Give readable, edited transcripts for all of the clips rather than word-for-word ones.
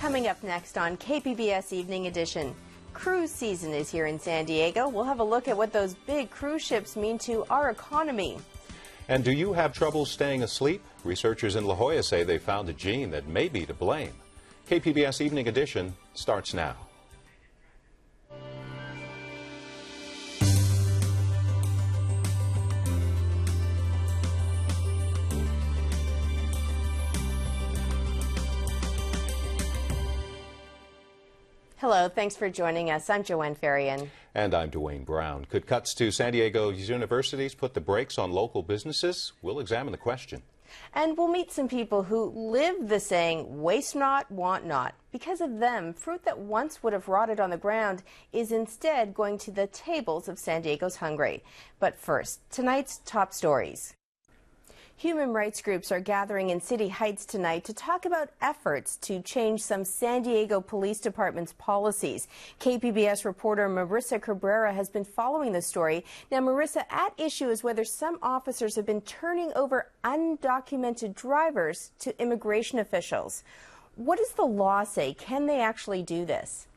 Coming up next on KPBS Evening Edition, cruise season is here in San Diego. We'll have a look at what those big cruise ships mean to our economy. And do you have trouble staying asleep? Researchers in La Jolla say they found a gene that may be to blame. KPBS Evening Edition starts now. Hello, thanks for joining us. I'm Joanne Faryon. And I'm Dwane Brown. Could cuts to San Diego's universities put the brakes on local businesses? We'll examine the question. And we'll meet some people who live the saying, waste not, want not. Because of them, fruit that once would have rotted on the ground is instead going to the tables of San Diego's hungry. But first, tonight's top stories. Human rights groups are gathering in City Heights tonight to talk about efforts to change some San Diego Police Department's policies. KPBS reporter Marissa Cabrera has been following the story. Now, Marissa, at issue is whether some officers have been turning over undocumented drivers to immigration officials. What does the law say? Can they actually do this?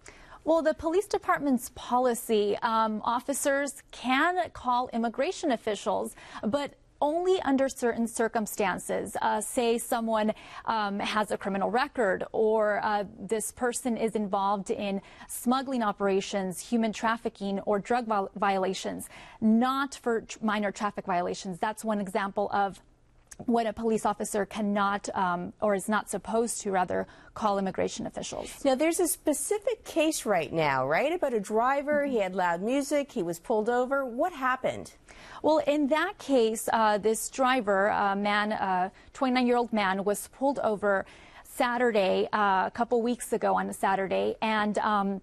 Well, the police department's policy, officers can call immigration officials, but only under certain circumstances. Say someone has a criminal record, or this person is involved in smuggling operations, human trafficking, or drug violations, not for minor traffic violations. That's one example of when a police officer cannot, or is not supposed to, rather, call immigration officials. Now, there's a specific case right now, right, about a driver. He had loud music. He was pulled over. What happened? Well, in that case, this driver, 29-year-old man, was pulled over Saturday, a couple weeks ago on a Saturday, and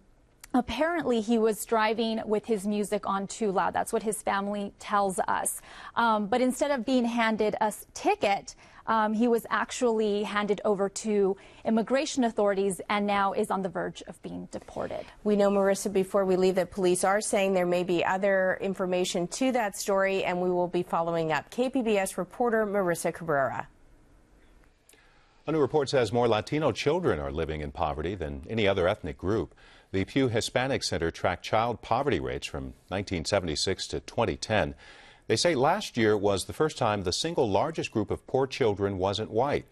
apparently he was driving with his music on too loud. That's what his family tells us. But instead of being handed a ticket, he was actually handed over to immigration authorities and now is on the verge of being deported. We know, Marissa, before we leave, that police are saying there may be other information to that story, and we will be following up. KPBS reporter Marissa Cabrera. A new report says more Latino children are living in poverty than any other ethnic group. The Pew Hispanic Center tracked child poverty rates from 1976 to 2010. They say last year was the first time the single largest group of poor children wasn't white.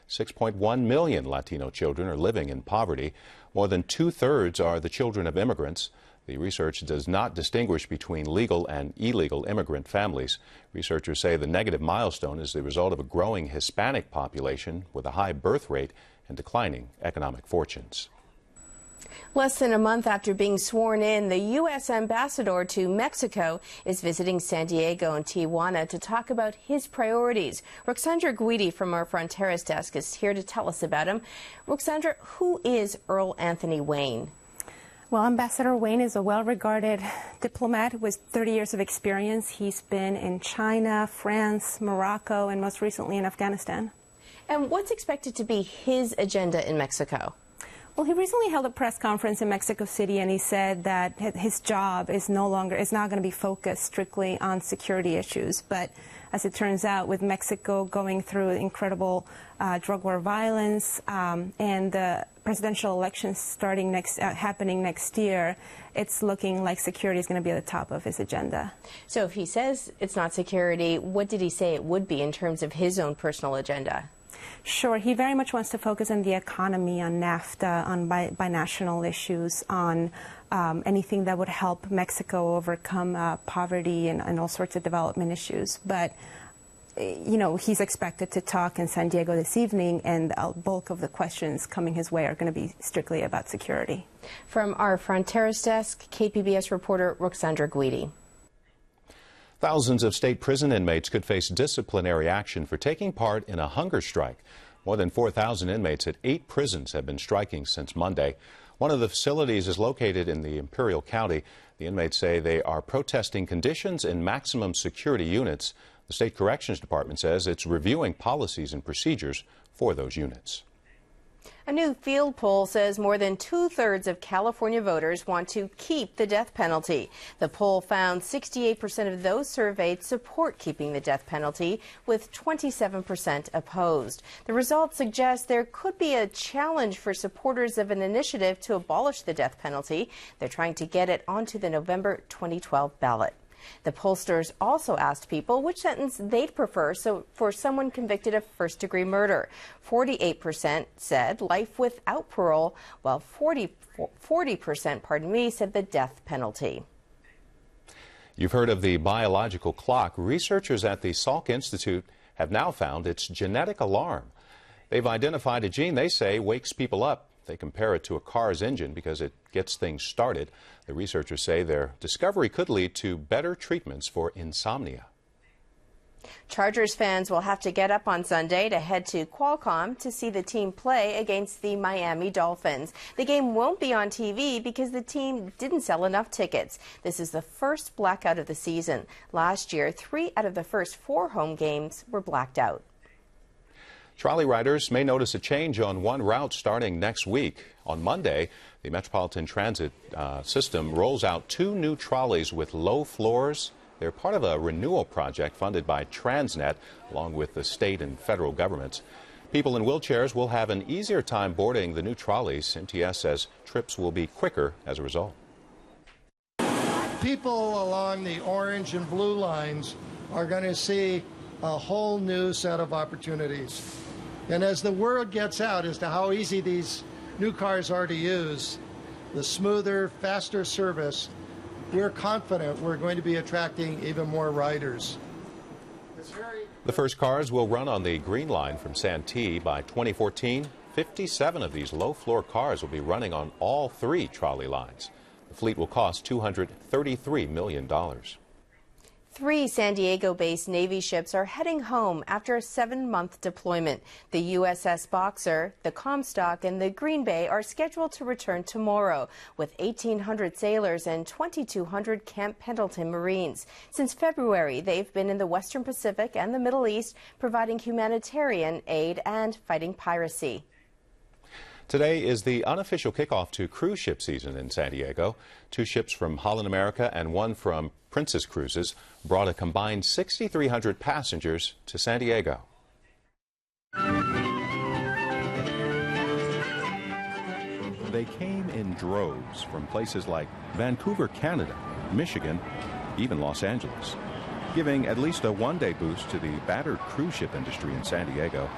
6.1 million Latino children are living in poverty. More than two-thirds are the children of immigrants. The research does not distinguish between legal and illegal immigrant families. Researchers say the negative milestone is the result of a growing Hispanic population with a high birth rate and declining economic fortunes. Less than a month after being sworn in, the U.S. ambassador to Mexico is visiting San Diego and Tijuana to talk about his priorities. Roxandra Guidi from our Fronteras desk is here to tell us about him. Roxandra, who is Earl Anthony Wayne? Well, Ambassador Wayne is a well-regarded diplomat with 30 years of experience. He's been in China, France, Morocco, and most recently in Afghanistan. And what's expected to be his agenda in Mexico? Well, he recently held a press conference in Mexico City, and he said that his job is not going to be focused strictly on security issues. But as it turns out, with Mexico going through incredible drug war violence and the presidential elections happening next year, it's looking like security is going to be at the top of his agenda. So if he says it's not security, what did he say it would be in terms of his own personal agenda? Sure. He very much wants to focus on the economy, on NAFTA, on binational issues, on anything that would help Mexico overcome poverty and all sorts of development issues. But, you know, he's expected to talk in San Diego this evening, and a bulk of the questions coming his way are going to be strictly about security. From our Fronteras desk, KPBS reporter Roxandra Guidi. Thousands of state prison inmates could face disciplinary action for taking part in a hunger strike. More than 4,000 inmates at 8 prisons have been striking since Monday. One of the facilities is located in the Imperial County. The inmates say they are protesting conditions in maximum security units. The State Corrections Department says it's reviewing policies and procedures for those units. A new field poll says more than 2/3 of California voters want to keep the death penalty. The poll found 68% of those surveyed support keeping the death penalty, with 27% opposed. The results suggest there could be a challenge for supporters of an initiative to abolish the death penalty. They're trying to get it onto the November 2012 ballot. The pollsters also asked people which sentence they'd prefer for someone convicted of first-degree murder. 48% said life without parole, while 40% said the death penalty. You've heard of the biological clock. Researchers at the Salk Institute have now found its genetic alarm. They've identified a gene they say wakes people up. They compare it to a car's engine because it gets things started. The researchers say their discovery could lead to better treatments for insomnia. Chargers fans will have to get up on Sunday to head to Qualcomm to see the team play against the Miami Dolphins. The game won't be on TV because the team didn't sell enough tickets. This is the first blackout of the season. Last year, 3 out of the first 4 home games were blacked out. Trolley riders may notice a change on one route starting next week. On Monday, the Metropolitan Transit system rolls out 2 new trolleys with low floors. They're part of a renewal project funded by Transnet, along with the state and federal governments. People in wheelchairs will have an easier time boarding the new trolleys. MTS says trips will be quicker as a result. People along the orange and blue lines are going to see a whole new set of opportunities. And as the word gets out as to how easy these new cars are to use, the smoother, faster service, we're confident we're going to be attracting even more riders. The first cars will run on the Green Line from Santee by 2014. 57 of these low-floor cars will be running on all 3 trolley lines. The fleet will cost $233 million. 3 San Diego-based Navy ships are heading home after a 7-month deployment. The USS Boxer, the Comstock, and the Green Bay are scheduled to return tomorrow with 1,800 sailors and 2,200 Camp Pendleton Marines. Since February, they've been in the Western Pacific and the Middle East, providing humanitarian aid and fighting piracy. Today is the unofficial kickoff to cruise ship season in San Diego. 2 ships from Holland America and 1 from Princess Cruises brought a combined 6,300 passengers to San Diego. They came in droves from places like Vancouver, Canada, Michigan, even Los Angeles, giving at least a one-day boost to the battered cruise ship industry in San Diego.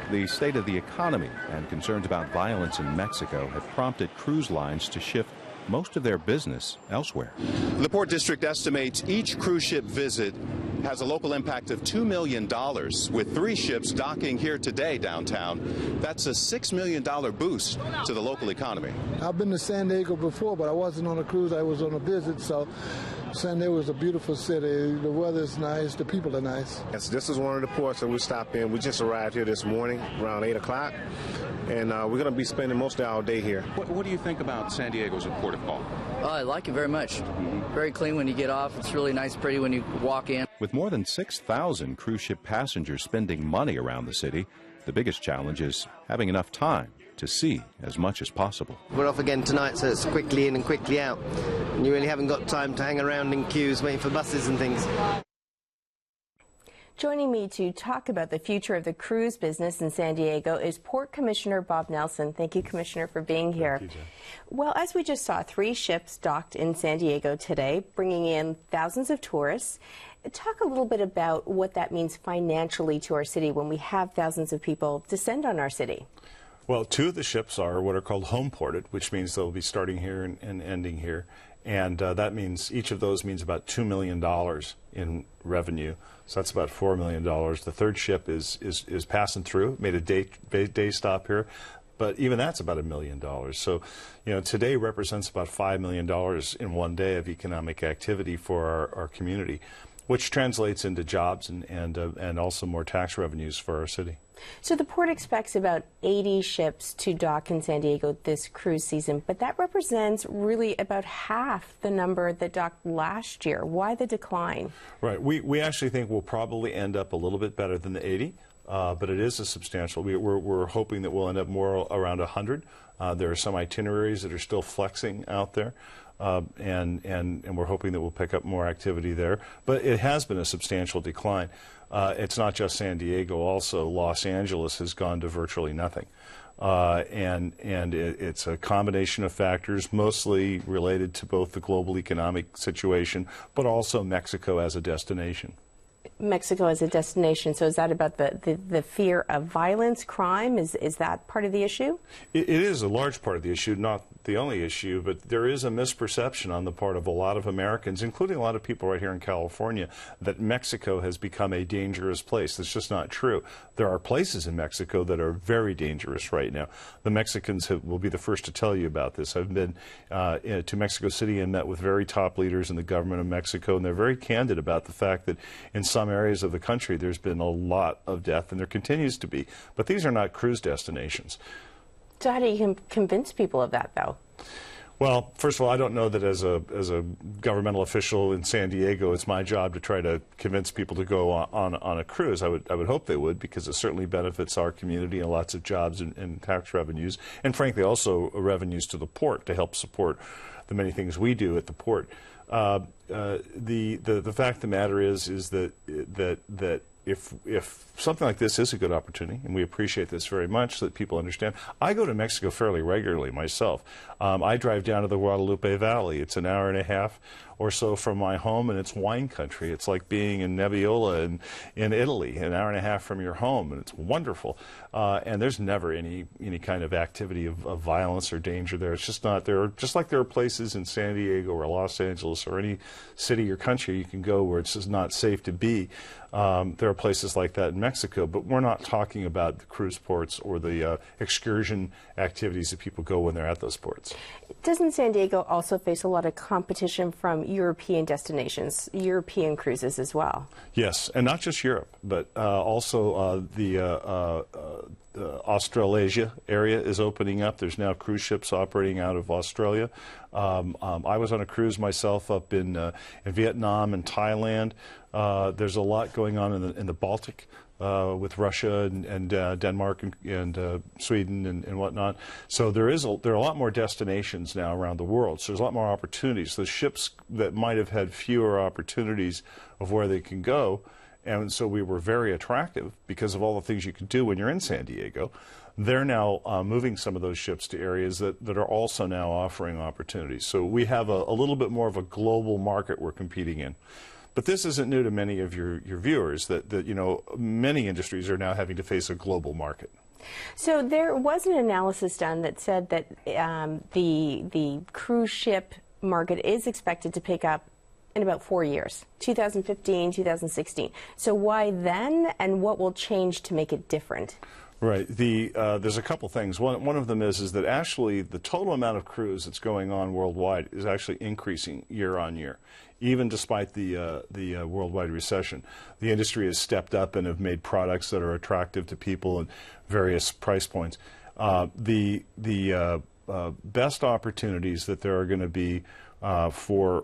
The state of the economy and concerns about violence in Mexico have prompted cruise lines to shift most of their business elsewhere. The Port District estimates each cruise ship visit has a local impact of $2 million, with 3 ships docking here today downtown. That's a $6 million boost to the local economy. I've been to San Diego before, but I wasn't on a cruise. I was on a visit, so San Diego is a beautiful city. The weather is nice. The people are nice. Yes, this is one of the ports that we stopped in. We just arrived here this morning around 8 o'clock, and we're going to be spending most of our day here. What do you think about San Diego as a port of call? Oh, I like it very much. Very clean when you get off. It's really nice, pretty when you walk in. With more than 6,000 cruise ship passengers spending money around the city, the biggest challenge is having enough time to see as much as possible. We're off again tonight, so it's quickly in and quickly out. And you really haven't got time to hang around in queues waiting for buses and things. Joining me to talk about the future of the cruise business in San Diego is Port Commissioner Bob Nelson. Thank you, Commissioner, for being here. Thank you, Jen. Well, as we just saw, 3 ships docked in San Diego today, bringing in thousands of tourists. Talk a little bit about what that means financially to our city when we have thousands of people descend on our city. Well, 2 of the ships are what are called home ported, which means they'll be starting here and ending here. And that means each of those means about $2 million in revenue. So that's about $4 million. The 3rd ship is passing through, made a day stop here. But even that's about $1 million. So, you know, today represents about $5 million in one day of economic activity for our community, which translates into jobs and also more tax revenues for our city. So the port expects about 80 ships to dock in San Diego this cruise season, but that represents really about half the number that docked last year. Why the decline? Right. We actually think we'll probably end up a little bit better than the 80. but it is a substantial. We're hoping that we'll end up more around 100. There are some itineraries that are still flexing out there. And we're hoping that we'll pick up more activity there. But it has been a substantial decline. It's not just San Diego. Also, Los Angeles has gone to virtually nothing. It's a combination of factors, mostly related to both the global economic situation, but also Mexico as a destination. Mexico as a destination. So is that about the fear of violence, crime? Is that part of the issue? It is a large part of the issue, not the only issue, but there is a misperception on the part of a lot of Americans, including a lot of people right here in California, that Mexico has become a dangerous place. That's just not true. There are places in Mexico that are very dangerous right now. The Mexicans will be the first to tell you about this. I've been to Mexico City and met with very top leaders in the government of Mexico, and they're very candid about the fact that in some areas of the country there's been a lot of death, and there continues to be. But these are not cruise destinations. So how do you convince people of that, though? Well, first of all, I don't know that as a governmental official in San Diego, it's my job to try to convince people to go on a cruise. I would hope they would, because it certainly benefits our community and lots of jobs and tax revenues, and frankly also revenues to the port to help support the many things we do at the port. The fact of the matter is that if something like this is a good opportunity, and we appreciate this very much, so that people understand. I go to Mexico fairly regularly myself. I drive down to the Guadalupe Valley. It's an hour and a half or so from my home, and it's wine country. It's like being in Nebbiolo in Italy, an hour and a half from your home, and it's wonderful. And there's never any kind of activity of violence or danger there. It's just not there. Just like there are places in San Diego or Los Angeles or any city or country you can go where it's just not safe to be. There are places like that in Mexico, but we're not talking about the cruise ports or the excursion activities that people go when they're at those ports. Doesn't San Diego also face a lot of competition from European destinations, European cruises as well? Yes, and not just Europe, but also the Australasia area is opening up. There's now cruise ships operating out of Australia. I was on a cruise myself up in Vietnam and Thailand. There's a lot going on in the Baltic with Russia and Denmark and Sweden and whatnot. So there are a lot more destinations now around the world. So there's a lot more opportunities. The ships that might have had fewer opportunities of where they can go, and so we were very attractive because of all the things you can do when you're in San Diego. They're now moving some of those ships to areas that are also now offering opportunities. So we have a little bit more of a global market we're competing in. But this isn't new to many of your viewers, that you know, many industries are now having to face a global market. So there was an analysis done that said that the cruise ship market is expected to pick up in about 4 years, 2015, 2016. So why then, and what will change to make it different? Right. There's a couple things. One of them is that actually the total amount of cruise that's going on worldwide is actually increasing year on year, even despite the worldwide recession. The industry has stepped up and have made products that are attractive to people at various price points. The best opportunities that there are going to be for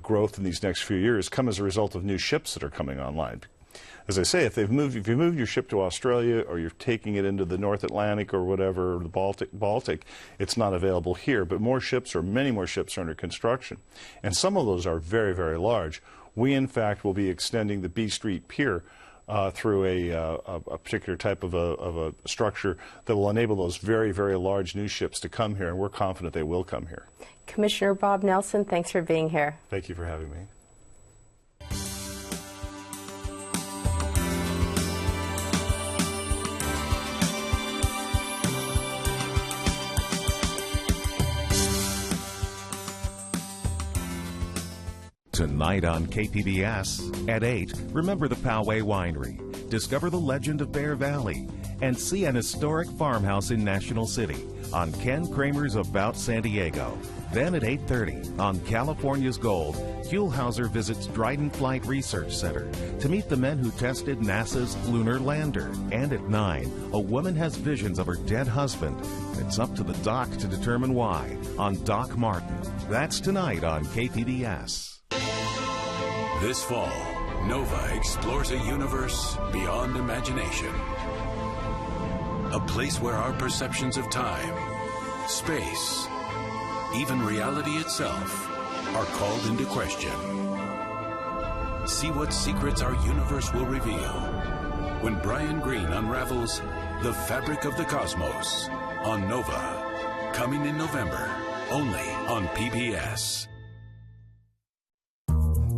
growth in these next few years come as a result of new ships that are coming online. As I say, if you moved your ship to Australia, or you're taking it into the North Atlantic or whatever, or the Baltic, it's not available here. But more ships, or many more ships, are under construction, and some of those are very, very large. We, in fact, will be extending the B Street Pier through a particular type of a structure that will enable those very, very large new ships to come here, and we're confident they will come here. Commissioner Bob Nelson, thanks for being here. Thank you for having me. Tonight on KPBS at 8, remember the Poway Winery, discover the legend of Bear Valley, and see an historic farmhouse in National City on Ken Kramer's About San Diego. Then at 8:30 on California's Gold, Huelhauser visits Dryden Flight Research Center to meet the men who tested NASA's lunar lander. And at 9, a woman has visions of her dead husband. It's up to the doc to determine why on Doc Martin. That's tonight on KPBS. This fall, Nova explores a universe beyond imagination. A place where our perceptions of time, space, even reality itself are called into question. See what secrets our universe will reveal when Brian Greene unravels the fabric of the cosmos on Nova. Coming in November, only on PBS.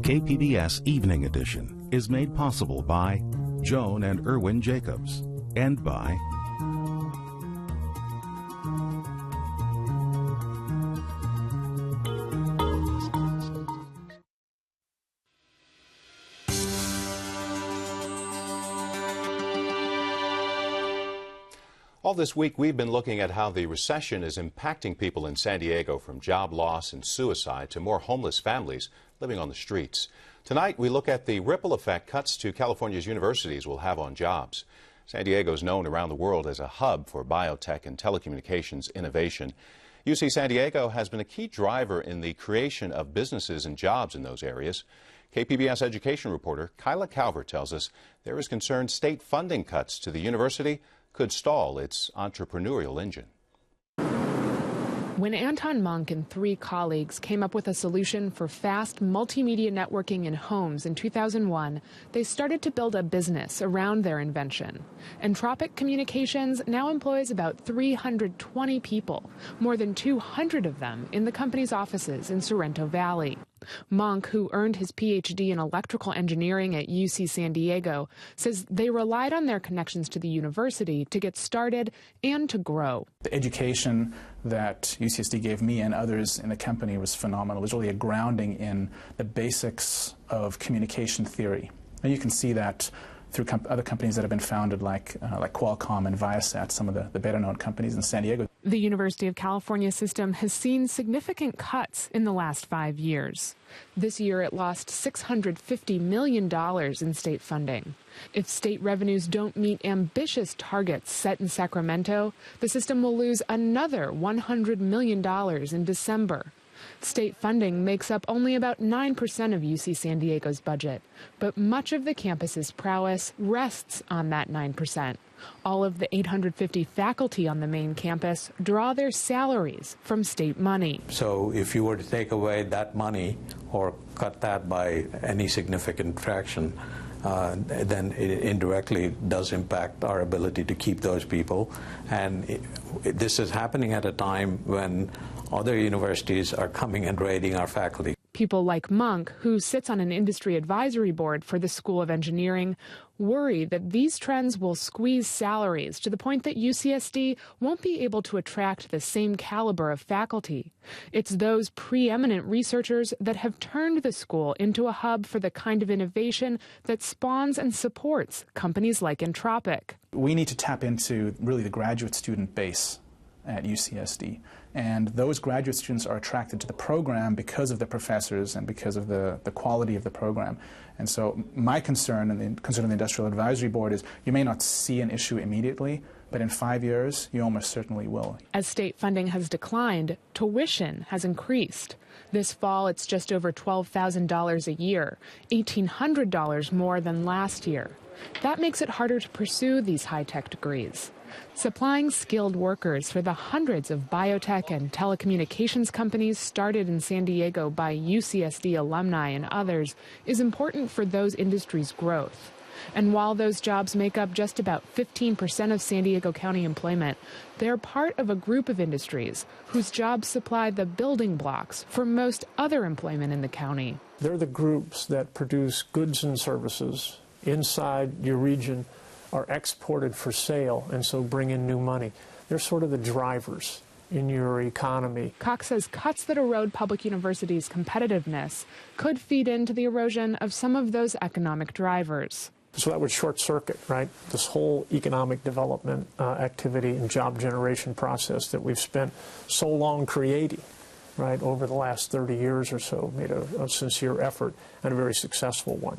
KPBS Evening Edition is made possible by Joan and Erwin Jacobs and by All this week, we've been looking at how the recession is impacting people in San Diego, from job loss and suicide to more homeless families living on the streets. Tonight, we look at the ripple effect cuts to California's universities will have on jobs. San Diego is known around the world as a hub for biotech and telecommunications innovation. UC San Diego has been a key driver in the creation of businesses and jobs in those areas. KPBS education reporter Kyla Calvert tells us there is concern state funding cuts to the university could stall its entrepreneurial engine. When Anton Monk and 3 colleagues came up with a solution for fast multimedia networking in homes in 2001, they started to build a business around their invention. Entropic Communications now employs about 320 people, more than 200 of them in the company's offices in Sorrento Valley. Monk, who earned his PhD in electrical engineering at UC San Diego, says they relied on their connections to the university to get started and to grow. The education that UCSD gave me and others in the company was phenomenal. It was really a grounding in the basics of communication theory. And you can see that through other companies that have been founded like Qualcomm and Viasat, some of the better-known companies in San Diego. The University of California system has seen significant cuts in the last 5 years. This year, it lost $650 million in state funding. If state revenues don't meet ambitious targets set in Sacramento, the system will lose another $100 million in December. State funding makes up only about 9% of UC San Diego's budget, but much of the campus's prowess rests on that 9%. All of the 850 faculty on the main campus draw their salaries from state money. So if you were to take away that money or cut that by any significant fraction, then it indirectly does impact our ability to keep those people. And this is happening at a time when other universities are coming and raiding our faculty. People like Monk, who sits on an industry advisory board for the School of Engineering, worry that these trends will squeeze salaries to the point that UCSD won't be able to attract the same caliber of faculty. It's those preeminent researchers that have turned the school into a hub for the kind of innovation that spawns and supports companies like Entropic. We need to tap into really the graduate student base at UCSD. And those graduate students are attracted to the program because of the professors and because of the quality of the program. And so my concern and the concern of the Industrial Advisory Board is you may not see an issue immediately, but in 5 years, you almost certainly will. As state funding has declined, tuition has increased. This fall, it's just over $12,000 a year, $1,800 more than last year. That makes it harder to pursue these high-tech degrees. Supplying skilled workers for the hundreds of biotech and telecommunications companies started in San Diego by UCSD alumni and others is important for those industries' growth. And while those jobs make up just about 15% of San Diego County employment, they're part of a group of industries whose jobs supply the building blocks for most other employment in the county. They're the groups that produce goods and services inside your region, are exported for sale, and so bring in new money. They're sort of the drivers in your economy. Cox says cuts that erode public universities' competitiveness could feed into the erosion of some of those economic drivers. So that would short circuit, right, this whole economic development activity and job generation process that we've spent so long creating, right, over the last 30 years or so, made a sincere effort and a very successful one.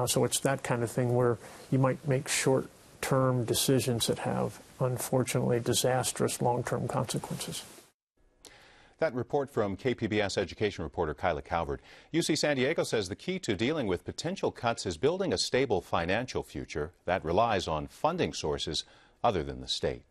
So it's that kind of thing where you might make short-term decisions that have, unfortunately, disastrous long-term consequences. That report from KPBS education reporter Kyla Calvert. UC San Diego says the key to dealing with potential cuts is building a stable financial future that relies on funding sources other than the state.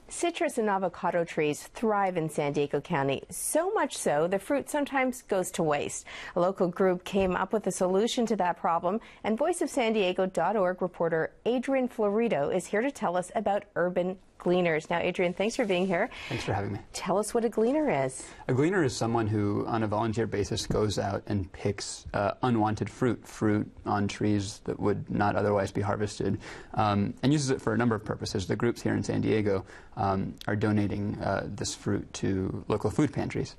Citrus and avocado trees thrive in San Diego County, so much so the fruit sometimes goes to waste. A local group came up with a solution to that problem, and voiceofsandiego.org reporter Adrian Florido is here to tell us about urban gleaners. Now, Adrian, thanks for being here. Thanks for having me. Tell us what a gleaner is. A gleaner is someone who, on a volunteer basis, goes out and picks unwanted fruit on trees that would not otherwise be harvested, and uses it for a number of purposes. The groups here in San Diego are donating this fruit to local food pantries.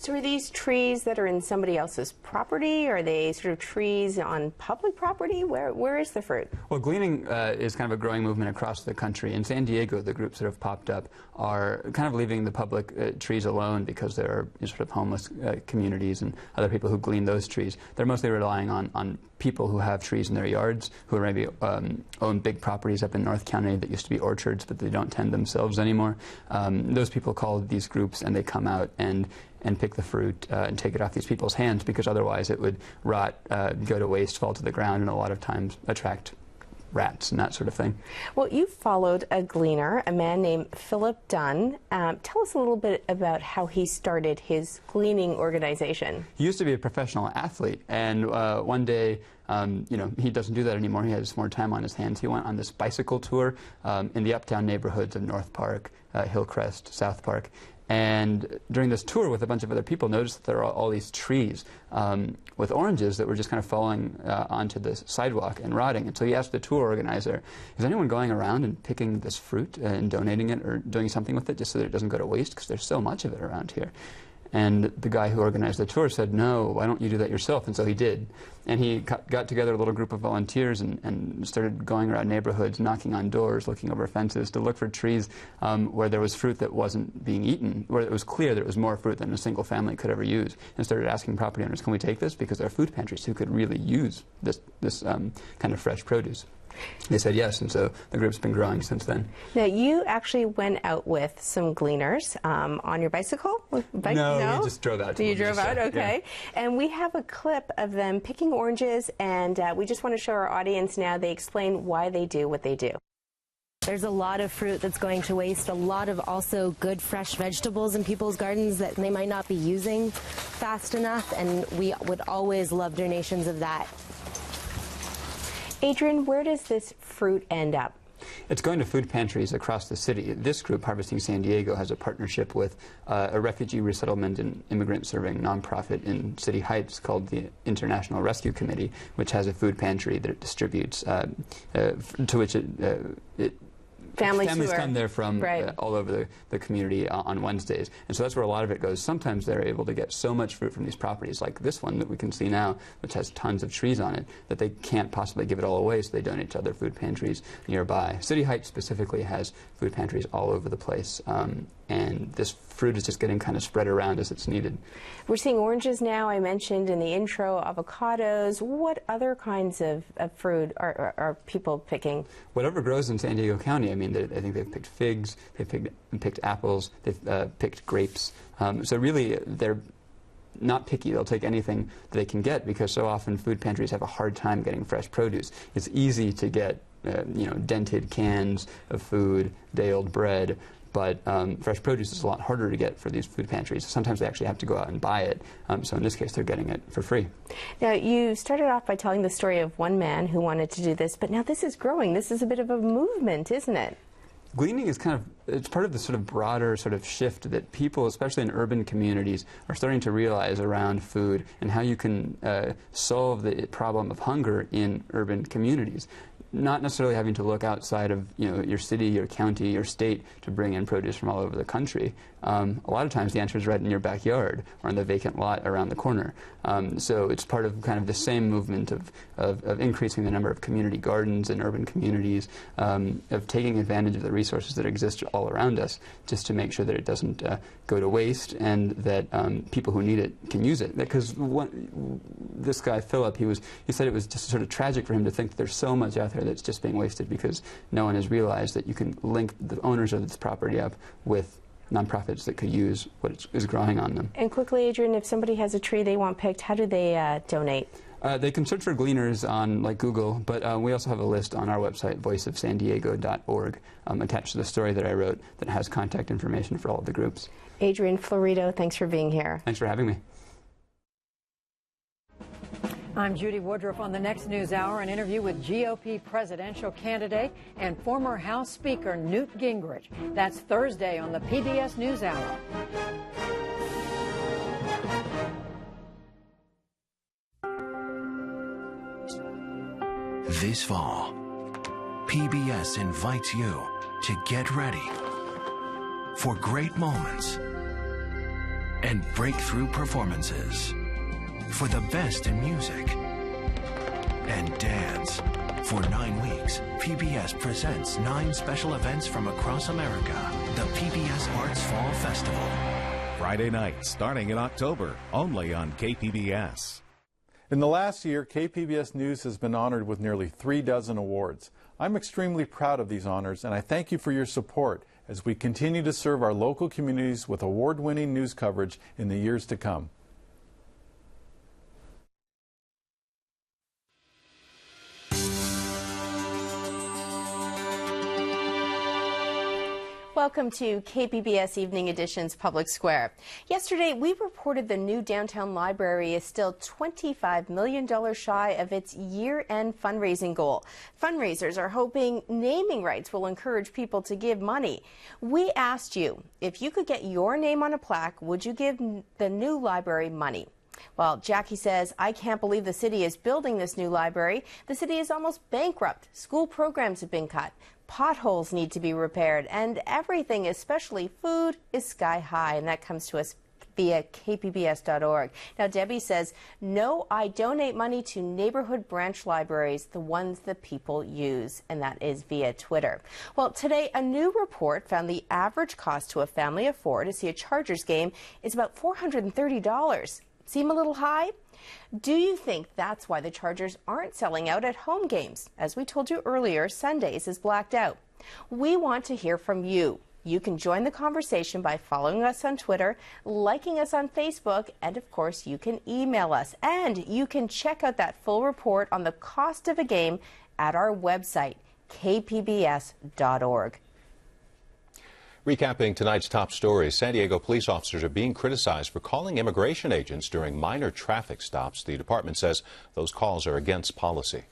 So are these trees that are in somebody else's property? Or are they sort of trees on public property? Where is the fruit? Well, gleaning is kind of a growing movement across the country. In San Diego, the groups that have popped up are kind of leaving the public trees alone because there are sort of homeless communities and other people who glean those trees. They're mostly relying on people who have trees in their yards, who maybe own big properties up in North County that used to be orchards, but they don't tend themselves anymore. Those people call these groups, and they come out and pick the fruit and take it off these people's hands, because otherwise it would rot, go to waste, fall to the ground, and a lot of times attract rats and that sort of thing. Well, you followed a gleaner, a man named Philip Dunn. Tell us a little bit about how he started his gleaning organization. He used to be a professional athlete, and one day, he doesn't do that anymore. He has more time on his hands. He went on this bicycle tour in the uptown neighborhoods of North Park, Hillcrest, South Park. And during this tour with a bunch of other people, noticed that there are all these trees with oranges that were just kind of falling onto the sidewalk and rotting. And so he asked the tour organizer, is anyone going around and picking this fruit and donating it or doing something with it just so that it doesn't go to waste, because there's so much of it around here? And the guy who organized the tour said, no, why don't you do that yourself? And so he did. And he got together a little group of volunteers and started going around neighborhoods, knocking on doors, looking over fences to look for trees where there was fruit that wasn't being eaten, where it was clear that it was more fruit than a single family could ever use, and started asking property owners, can we take this? Because there are food pantries who could really use this kind of fresh produce. They said yes, and so the group's been growing since then. Now, you actually went out with some gleaners on your bicycle? No, we just drove out. You drove out? Okay. Yeah. And we have a clip of them picking oranges, and we just want to show our audience now. They explain why they do what they do. There's a lot of fruit that's going to waste, a lot of also good fresh vegetables in people's gardens that they might not be using fast enough, and we would always love donations of that. Adrian, where does this fruit end up? It's going to food pantries across the city. This group, Harvesting San Diego, has a partnership with a refugee resettlement and immigrant serving nonprofit in City Heights called the International Rescue Committee, which has a food pantry that it distributes, to which families come there from all over the community on Wednesdays. And so that's where a lot of it goes. Sometimes they're able to get so much fruit from these properties, like this one that we can see now, which has tons of trees on it, that they can't possibly give it all away, so they donate to other food pantries nearby. City Heights specifically has food pantries all over the place, and this fruit is just getting kind of spread around as it's needed. We're seeing oranges now, I mentioned in the intro, avocados. What other kinds of fruit are people picking? Whatever grows in San Diego County. I mean, I think they've picked figs, they've picked apples, they've picked grapes. So really, they're not picky. They'll take anything that they can get, because so often food pantries have a hard time getting fresh produce. It's easy to get dented cans of food, day-old bread, but fresh produce is a lot harder to get for these food pantries. Sometimes they actually have to go out and buy it. So in this case, they're getting it for free. Now, you started off by telling the story of one man who wanted to do this, but now this is growing. This is a bit of a movement, isn't it? Gleaning is it's part of the sort of broader sort of shift that people, especially in urban communities, are starting to realize around food and how you can solve the problem of hunger in urban communities. Not necessarily having to look outside of your city, your county, your state to bring in produce from all over the country. A lot of times the answer is right in your backyard or in the vacant lot around the corner. So it's part of kind of the same movement of increasing the number of community gardens in urban communities, of taking advantage of the resources that exist all around us, just to make sure that it doesn't go to waste, and that people who need it can use it. Because this guy Philip, he said it was just sort of tragic for him to think that there's so much out there that's just being wasted because no one has realized that you can link the owners of this property up with nonprofits that could use what is growing on them. And quickly, Adrian, if somebody has a tree they want picked, how do they donate? They can search for gleaners on Google, but we also have a list on our website, voiceofsandiego.org, attached to the story that I wrote that has contact information for all of the groups. Adrian Florido, thanks for being here. Thanks for having me. I'm Judy Woodruff. On the next News Hour, an interview with GOP presidential candidate and former House Speaker Newt Gingrich. That's Thursday on the PBS News Hour. This fall, PBS invites you to get ready for great moments and breakthrough performances, for the best in music and dance. For 9 weeks, PBS presents 9 special events from across America. The PBS Arts Fall Festival. Friday night, starting in October, only on KPBS. In the last year, KPBS News has been honored with nearly 3 dozen awards. I'm extremely proud of these honors, and I thank you for your support as we continue to serve our local communities with award-winning news coverage in the years to come. Welcome to KPBS Evening Edition's Public Square. Yesterday, we reported the new downtown library is still $25 million shy of its year-end fundraising goal. Fundraisers are hoping naming rights will encourage people to give money. We asked you, if you could get your name on a plaque, would you give the new library money? Well, Jackie says, I can't believe the city is building this new library. The city is almost bankrupt. School programs have been cut. Potholes need to be repaired, and everything, especially food, is sky high, and that comes to us via kpbs.org. Now, Debbie says, no, I donate money to neighborhood branch libraries, the ones that people use, and that is via Twitter. Well, today, a new report found the average cost to a family of 4 to see a Chargers game is about $430. Seem a little high? Do you think that's why the Chargers aren't selling out at home games? As we told you earlier, Sundays is blacked out. We want to hear from you. You can join the conversation by following us on Twitter, liking us on Facebook, and of course you can email us. And you can check out that full report on the cost of a game at our website, kpbs.org. Recapping tonight's top stories, San Diego police officers are being criticized for calling immigration agents during minor traffic stops. The department says those calls are against policy.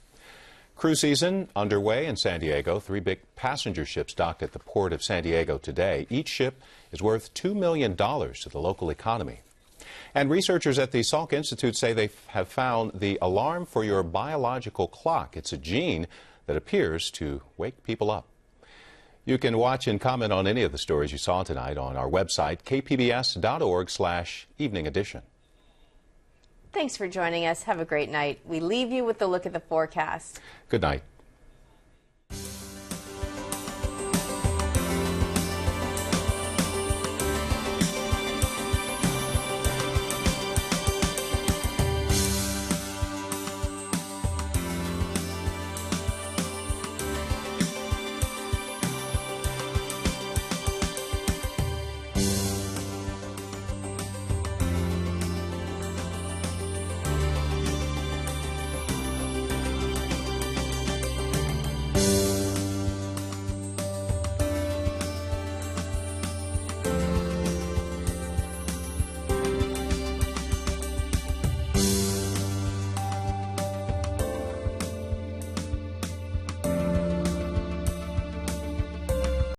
Cruise season underway in San Diego. 3 big passenger ships docked at the port of San Diego today. Each ship is worth $2 million to the local economy. And researchers at the Salk Institute say they have found the alarm for your biological clock. It's a gene that appears to wake people up. You can watch and comment on any of the stories you saw tonight on our website, kpbs.org/evening edition. Thanks for joining us. Have a great night. We leave you with the look at the forecast. Good night.